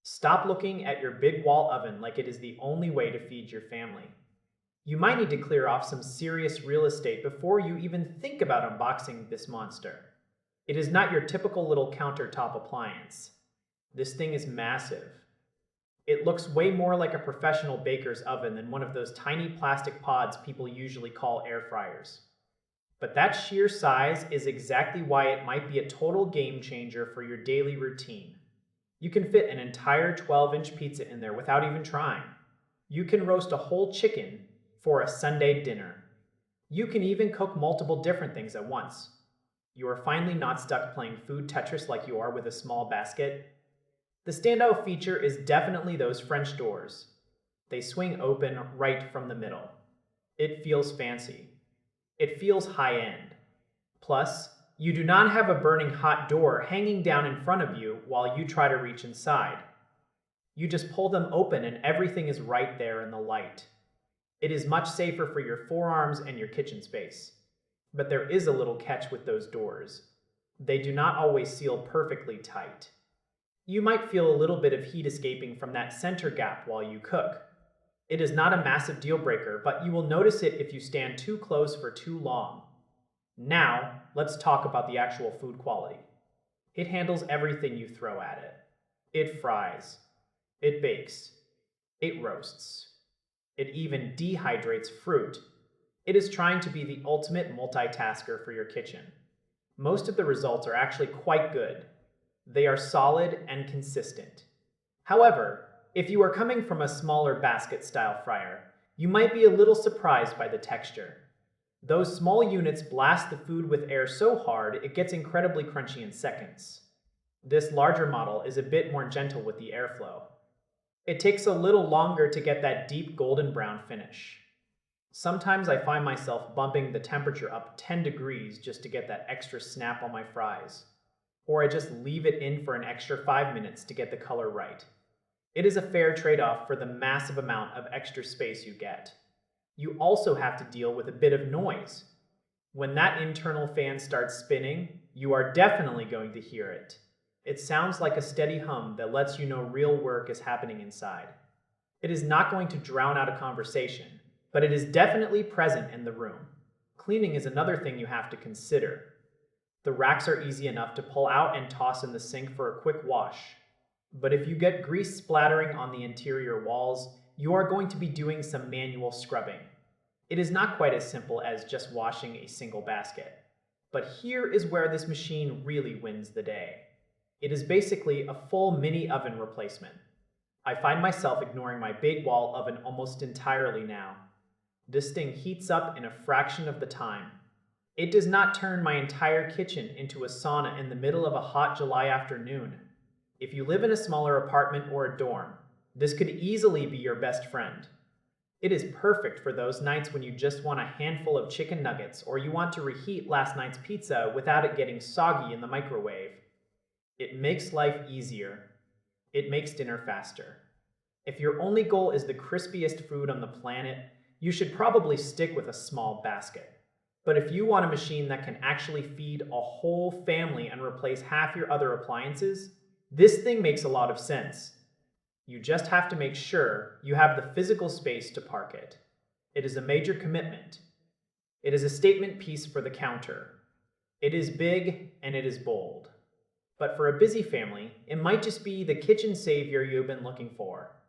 Stop looking at your big wall oven like it is the only way to feed your family. You might need to clear off some serious real estate before you even think about unboxing this monster. It is not your typical little countertop appliance. This thing is massive. It looks way more like a professional baker's oven than one of those tiny plastic pods people usually call air fryers. But that sheer size is exactly why it might be a total game changer for your daily routine. You can fit an entire 12-inch pizza in there without even trying. You can roast a whole chicken for a Sunday dinner. You can even cook multiple different things at once. You are finally not stuck playing food Tetris like you are with a small basket. The standout feature is definitely those French doors. They swing open right from the middle. It feels fancy. It feels high-end. Plus, you do not have a burning hot door hanging down in front of you while you try to reach inside. You just pull them open and everything is right there in the light. It is much safer for your forearms and your kitchen space. But there is a little catch with those doors. They do not always seal perfectly tight. You might feel a little bit of heat escaping from that center gap while you cook. It is not a massive deal breaker, but you will notice it if you stand too close for too long. Now, let's talk about the actual food quality. It handles everything you throw at it. It fries. It bakes. It roasts. It even dehydrates fruit. It is trying to be the ultimate multitasker for your kitchen. Most of the results are actually quite good. They are solid and consistent. However, if you are coming from a smaller basket-style fryer, you might be a little surprised by the texture. Those small units blast the food with air so hard it gets incredibly crunchy in seconds. This larger model is a bit more gentle with the airflow. It takes a little longer to get that deep golden brown finish. Sometimes I find myself bumping the temperature up 10 degrees just to get that extra snap on my fries. Or I just leave it in for an extra 5 minutes to get the color right. It is a fair trade-off for the massive amount of extra space you get. You also have to deal with a bit of noise. When that internal fan starts spinning, you are definitely going to hear it. It sounds like a steady hum that lets you know real work is happening inside. It is not going to drown out a conversation, but it is definitely present in the room. Cleaning is another thing you have to consider. The racks are easy enough to pull out and toss in the sink for a quick wash. But if you get grease splattering on the interior walls, you are going to be doing some manual scrubbing. It is not quite as simple as just washing a single basket. But here is where this machine really wins the day. It is basically a full mini oven replacement. I find myself ignoring my big wall oven almost entirely now. This thing heats up in a fraction of the time. It does not turn my entire kitchen into a sauna in the middle of a hot July afternoon. If you live in a smaller apartment or a dorm, this could easily be your best friend. It is perfect for those nights when you just want a handful of chicken nuggets or you want to reheat last night's pizza without it getting soggy in the microwave. It makes life easier. It makes dinner faster. If your only goal is the crispiest food on the planet, you should probably stick with a small basket. But if you want a machine that can actually feed a whole family and replace half your other appliances, this thing makes a lot of sense. You just have to make sure you have the physical space to park it. It is a major commitment. It is a statement piece for the counter. It is big and it is bold. But for a busy family, it might just be the kitchen savior you've been looking for.